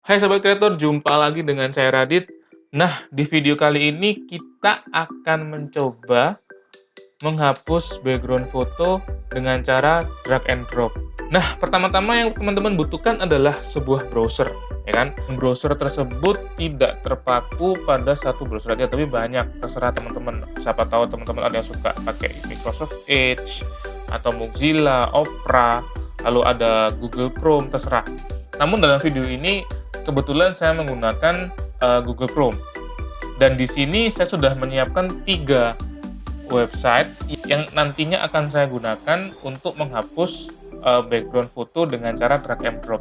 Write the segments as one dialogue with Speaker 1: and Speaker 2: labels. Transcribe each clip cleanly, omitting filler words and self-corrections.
Speaker 1: Hai Sobat Kreator, jumpa lagi dengan saya Radit. Nah, di video kali ini kita akan mencoba menghapus background foto dengan cara drag and drop. Nah, pertama-tama yang teman-teman butuhkan adalah sebuah browser, ya kan? Browser tersebut tidak terpaku pada satu browser aja, tapi banyak, terserah teman-teman. Siapa tahu teman-teman ada yang suka pakai Microsoft Edge, atau Mozilla, Opera, lalu ada Google Chrome, terserah. Namun dalam video ini kebetulan saya menggunakan Google Chrome. Dan di sini saya sudah menyiapkan 3 website yang nantinya akan saya gunakan untuk menghapus background foto dengan cara drag and drop.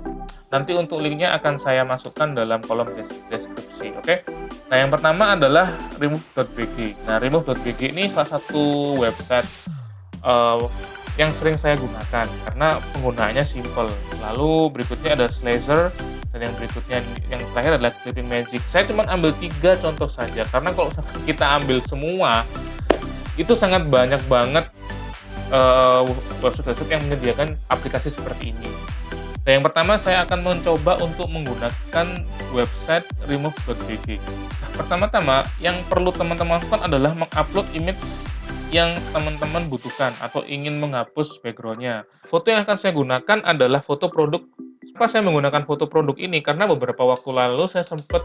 Speaker 1: Nanti untuk linknya akan saya masukkan dalam kolom deskripsi, oke? Nah, yang pertama adalah remove.bg. Nah, remove.bg ini salah satu website yang sering saya gunakan karena penggunaannya simple. Lalu berikutnya ada Slazer, dan yang berikutnya yang terakhir adalah Clipping Magic. Saya cuma ambil 3 contoh saja karena kalau kita ambil semua itu sangat banyak banget website-website yang menyediakan aplikasi seperti ini. Nah, yang pertama saya akan mencoba untuk menggunakan website remove.bg. Nah, pertama-tama yang perlu teman-teman lakukan adalah mengupload image yang teman-teman butuhkan atau ingin menghapus background-nya. Foto yang akan saya gunakan adalah foto produk. Kenapa saya menggunakan foto produk ini? Karena beberapa waktu lalu saya sempat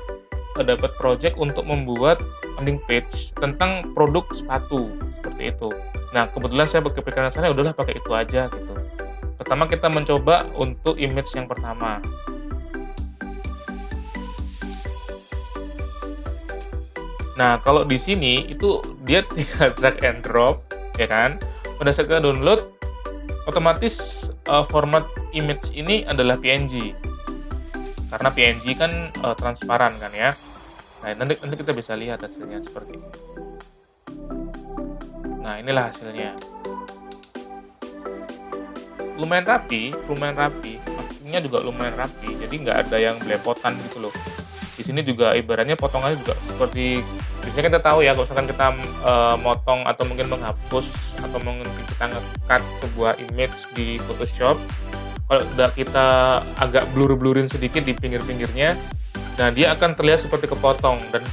Speaker 1: dapat project untuk membuat landing page tentang produk sepatu, seperti itu. Nah, kebetulan saya berkepikiran sana, udahlah pakai itu aja gitu. Pertama kita mencoba untuk image yang pertama. Nah, kalau di sini itu dia tinggal drag and drop, ya kan? Pada saat kita download, otomatis format image ini adalah PNG. Karena PNG kan transparan kan ya. Nah, nanti kita bisa lihat hasilnya seperti ini. Nah, inilah hasilnya. Lumayan rapi, maksudnya juga lumayan rapi, jadi nggak ada yang belepotan gitu loh. Di sini juga ibaratnya potongannya juga seperti biasanya kita tahu ya, kalau misalkan kita motong atau mungkin menghapus atau mungkin kita nge-cut sebuah image di Photoshop, kalau udah kita agak blur-blurin sedikit di pinggir-pinggirnya, nah dia akan terlihat seperti kepotong, dan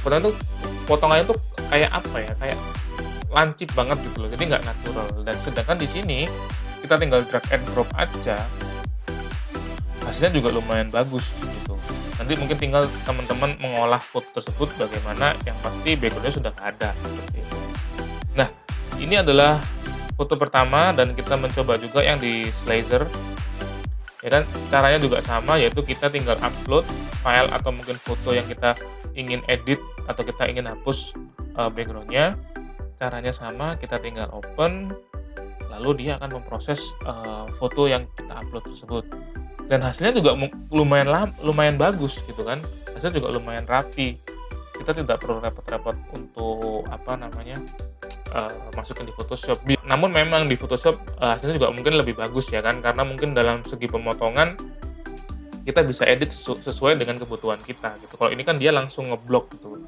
Speaker 1: potongannya tuh kayak apa ya, kayak lancip banget gitu loh, jadi nggak natural. Dan sedangkan di sini kita tinggal drag and drop aja, hasilnya juga lumayan bagus gitu. Nanti mungkin tinggal teman-teman mengolah foto tersebut bagaimana, yang pasti background-nya sudah ada seperti itu. Nah, ini adalah foto pertama dan kita mencoba juga yang di Slazer. Ya kan, caranya juga sama, yaitu kita tinggal upload file atau mungkin foto yang kita ingin edit atau kita ingin hapus background-nya. Caranya sama, kita tinggal open, lalu dia akan memproses foto yang kita upload tersebut. Dan hasilnya juga lumayan bagus gitu kan, hasilnya juga lumayan rapi. Kita tidak perlu repot-repot untuk masukin di Photoshop. Namun memang di Photoshop hasilnya juga mungkin lebih bagus ya kan, karena mungkin dalam segi pemotongan kita bisa edit sesuai dengan kebutuhan kita gitu. Kalau ini kan dia langsung ngeblok gitu,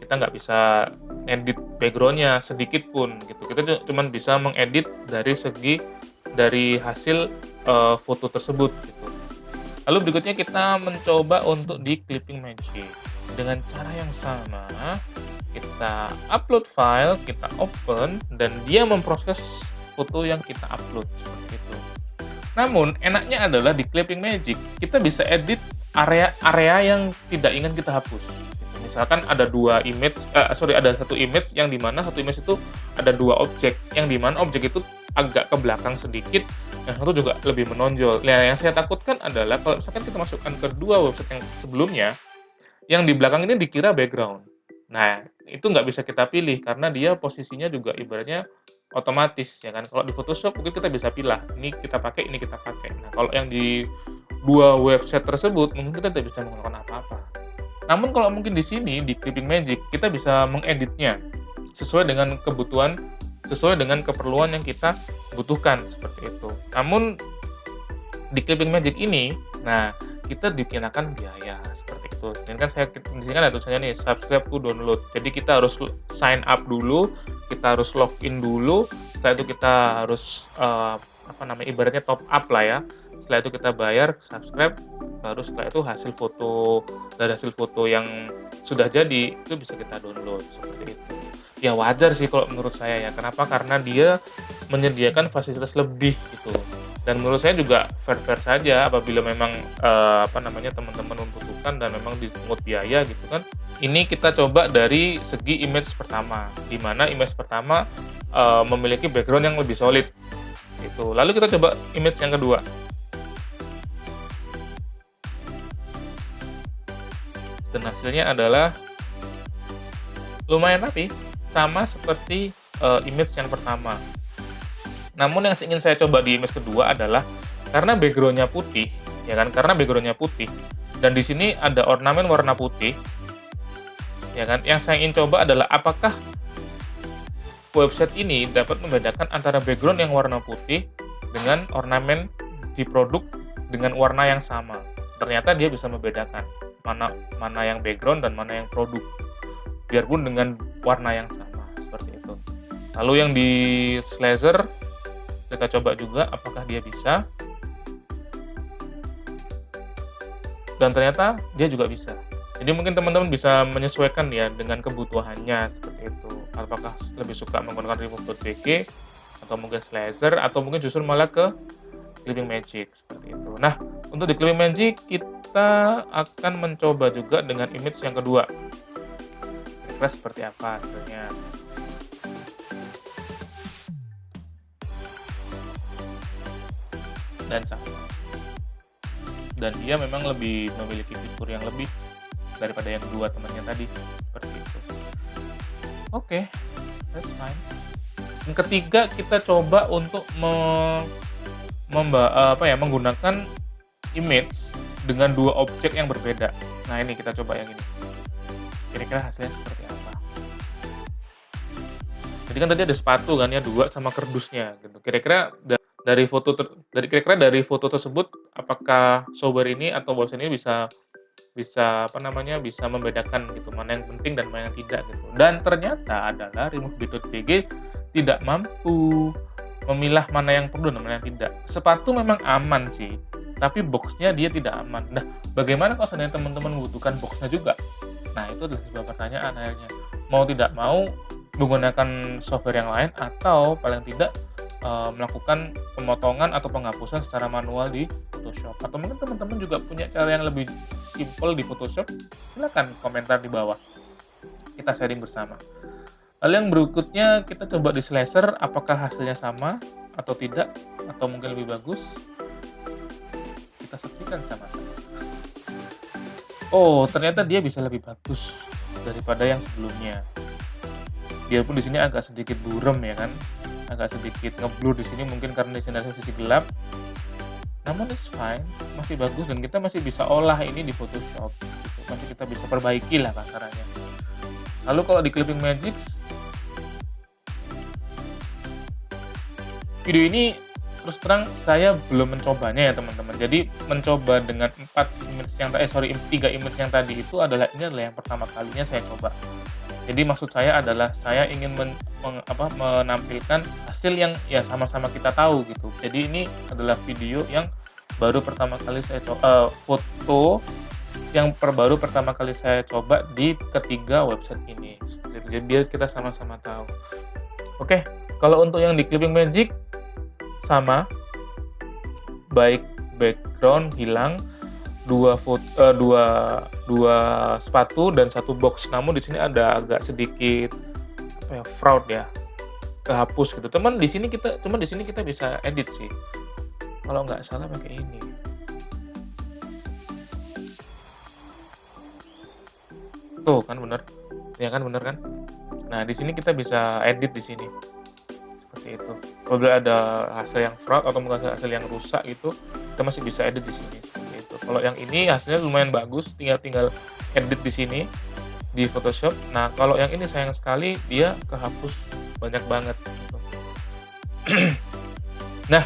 Speaker 1: kita nggak bisa edit background-nya sedikit pun gitu. Kita cuma bisa mengedit dari hasil foto tersebut gitu. Lalu berikutnya kita mencoba untuk di Clipping Magic. Dengan cara yang sama, kita upload file, kita open, dan dia memproses foto yang kita upload seperti itu. Namun enaknya adalah di Clipping Magic kita bisa edit area-area yang tidak ingin kita hapus. Misalkan ada ada satu image yang dimana satu image itu ada 2 objek, yang dimana objek itu agak ke belakang sedikit, yang satu juga lebih menonjol. Nah, yang saya takutkan adalah kalau misalkan kita masukkan ke 2 website yang sebelumnya, yang di belakang ini dikira background. Nah, itu nggak bisa kita pilih karena dia posisinya juga ibaratnya otomatis ya kan. Kalau di Photoshop mungkin kita bisa pilih, ini kita pakai, ini kita pakai. Nah, kalau yang di 2 website tersebut mungkin kita tidak bisa melakukan apa-apa. Namun kalau mungkin di sini, di Clipping Magic, kita bisa mengeditnya sesuai dengan kebutuhan, sesuai dengan keperluan yang kita butuhkan, seperti itu. Namun, di Clipping Magic ini, nah, kita dikenakan biaya, seperti itu. Dan kan di sini kan ada tulisannya nih, subscribe to download. Jadi kita harus sign up dulu, kita harus login dulu, setelah itu kita harus, ibaratnya top up lah ya. Setelah itu kita bayar, subscribe, baru setelah itu dari hasil foto yang sudah jadi, itu bisa kita download, seperti itu. Ya wajar sih kalau menurut saya ya, kenapa? Karena dia menyediakan fasilitas lebih gitu. Dan menurut saya juga fair-fair saja apabila memang, teman-teman membutuhkan dan memang dipungut biaya gitu kan. Ini kita coba dari segi image pertama, di mana image pertama, memiliki background yang lebih solid, gitu. Lalu kita coba image yang kedua. Dan hasilnya adalah lumayan rapi, sama seperti, image yang pertama. Namun yang ingin saya coba di image kedua adalah karena background-nya putih, ya kan? Karena background-nya putih dan di sini ada ornamen warna putih, ya kan? Yang saya ingin coba adalah apakah website ini dapat membedakan antara background yang warna putih dengan ornamen di produk dengan warna yang sama. Ternyata dia bisa membedakan mana yang background dan mana yang produk, biarpun dengan warna yang sama, seperti itu. Lalu yang di slasher kita coba juga apakah dia bisa, dan ternyata dia juga bisa. Jadi mungkin teman-teman bisa menyesuaikan ya dengan kebutuhannya, seperti itu. Apakah lebih suka menggunakan remove.bg atau mungkin slasher atau mungkin justru malah ke Clipping Magic, seperti itu. Nah, untuk di Clipping Magic kita akan mencoba juga dengan image yang kedua. Kira-kira seperti apa hasilnya. Dan sama. Dan dia memang lebih memiliki fitur yang lebih daripada yang dua temannya tadi, seperti itu. Oke, that's fine. Yang ketiga kita coba untuk menggunakan image dengan dua objek yang berbeda. Nah ini kita coba yang ini. Kira-kira hasilnya seperti apa? Jadi kan tadi ada sepatu kan ya, dua sama kardusnya gitu. Kira-kira dari foto tersebut apakah software ini atau website ini bisa membedakan gitu mana yang penting dan mana yang tidak gitu. Dan ternyata adalah remove.bg tidak mampu memilah mana yang perlu dan mana yang tidak. Sepatu memang aman sih, tapi boxnya dia tidak aman. Nah, bagaimana kalau seandainya teman-teman membutuhkan boxnya juga? Nah, itu adalah sebuah pertanyaan akhirnya. Mau tidak mau menggunakan software yang lain atau paling tidak melakukan pemotongan atau penghapusan secara manual di Photoshop. Atau mungkin teman-teman juga punya cara yang lebih simple di Photoshop, silakan komentar di bawah. Kita sharing bersama. Lalu yang berikutnya kita coba di slasher, apakah hasilnya sama atau tidak, atau mungkin lebih bagus. Kita saksikan sama-sama. Oh, ternyata dia bisa lebih bagus daripada yang sebelumnya. Biarpun di sini agak sedikit buram ya kan, agak sedikit ngeblur di sini mungkin karena di sini ada sisi gelap. Namun it's fine, masih bagus dan kita masih bisa olah ini di Photoshop. Gitu. Masih kita bisa perbaiki lah kasarannya. Lalu kalau di Clipping Magic, video ini terus terang saya belum mencobanya ya teman-teman. Jadi mencoba dengan 3 image yang tadi itu adalah yang pertama kalinya saya coba. Jadi maksud saya adalah saya ingin menampilkan hasil yang ya sama-sama kita tahu gitu. Jadi ini adalah video yang baru pertama kali saya coba, foto yang baru pertama kali saya coba di ketiga website ini. Seperti itu. Jadi biar kita sama-sama tahu. Oke, kalau untuk yang di Clipping Magic sama, baik background hilang, dua sepatu dan satu box. Namun di sini ada agak sedikit fraud ya, kehapus gitu. Cuman di sini kita bisa edit sih. Kalau nggak salah pakai ini. Tuh kan bener, ya kan bener kan? Nah di sini kita bisa edit di sini. Seperti itu. Apabila ada hasil yang fraud atau mungkin hasil yang rusak gitu, kita masih bisa edit di sini. Seperti itu. Kalau yang ini hasilnya lumayan bagus, tinggal edit di sini di Photoshop. Nah, kalau yang ini sayang sekali dia kehapus banyak banget. Gitu. Nah,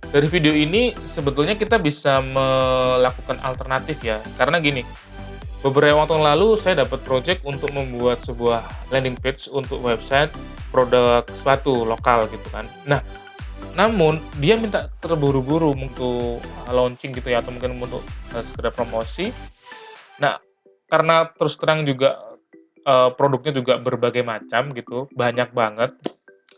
Speaker 1: dari video ini sebetulnya kita bisa melakukan alternatif ya, karena gini. Beberapa waktu lalu saya dapat project untuk membuat sebuah landing page untuk website produk sepatu lokal gitu kan. Nah, Namun dia minta terburu-buru untuk launching gitu ya, atau mungkin untuk sekedar promosi. Nah, karena terus terang juga produknya juga berbagai macam gitu, banyak banget,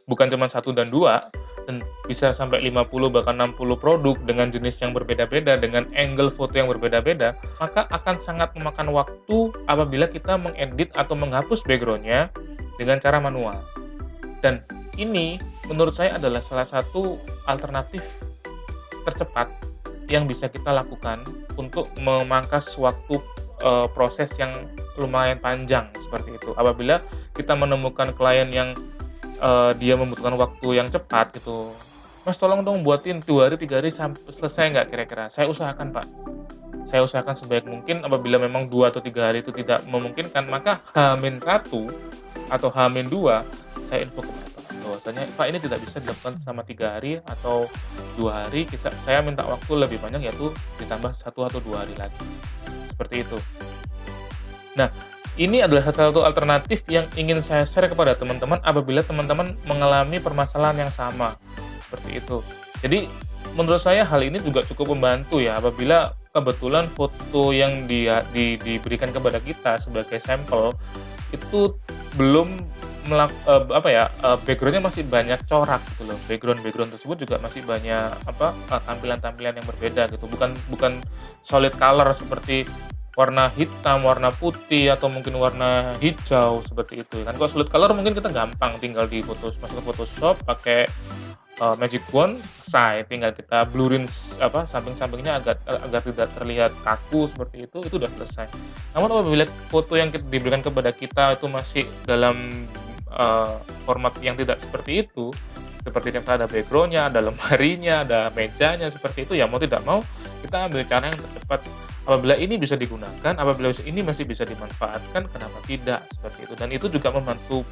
Speaker 1: bukan cuma satu dan 2, dan bisa sampai 50 bahkan 60 produk dengan jenis yang berbeda-beda, dengan angle foto yang berbeda-beda, maka akan sangat memakan waktu apabila kita mengedit atau menghapus background-nya dengan cara manual. Dan ini menurut saya adalah salah satu alternatif tercepat yang bisa kita lakukan untuk memangkas waktu proses yang lumayan panjang seperti itu. Apabila kita menemukan klien yang dia membutuhkan waktu yang cepat gitu, "Mas tolong dong buatin 2 hari, 3 hari selesai nggak kira-kira?" Saya usahakan Pak, saya usahakan sebaik mungkin. Apabila memang 2 atau 3 hari itu tidak memungkinkan, maka H-1 atau H-2 saya info ke Bapak bahwasanya, "Pak, ini tidak bisa dilakukan selama 3 hari atau 2 hari, saya minta waktu lebih banyak, yaitu ditambah 1 atau 2 hari lagi." Seperti itu. Nah, ini adalah salah satu alternatif yang ingin saya share kepada teman-teman apabila teman-teman mengalami permasalahan yang sama, seperti itu. Jadi, menurut saya hal ini juga cukup membantu ya, apabila kebetulan foto yang diberikan kepada kita sebagai sampel, itu belum background-nya masih banyak corak gitu loh. Background tersebut juga masih banyak tampilan-tampilan yang berbeda gitu, bukan bukan solid color seperti warna hitam, warna putih, atau mungkin warna hijau, seperti itu kan. Kalau solid color mungkin kita gampang tinggal masuk ke Photoshop pakai magic wand, selesai, tinggal kita blurin samping-sampingnya agar tidak terlihat kaku seperti itu udah selesai. Namun apabila foto yang diberikan kepada kita itu masih dalam format yang tidak seperti itu, seperti yang ada background-nya, ada lemarinya, ada mejanya, seperti itu, ya mau tidak mau kita ambil cara yang tercepat. Apabila ini bisa digunakan, apabila ini masih bisa dimanfaatkan, kenapa tidak, seperti itu. Dan itu juga membantu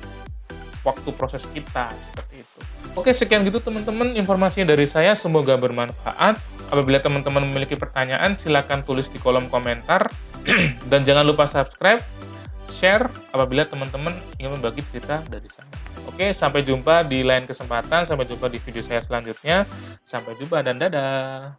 Speaker 1: waktu proses kita, seperti itu. Oke, sekian gitu teman-teman informasinya dari saya, semoga bermanfaat. Apabila teman-teman memiliki pertanyaan, silakan tulis di kolom komentar. Dan jangan lupa subscribe, share apabila teman-teman ingin membagi cerita dari saya. Oke, sampai jumpa di lain kesempatan, sampai jumpa di video saya selanjutnya. Sampai jumpa dan dadah.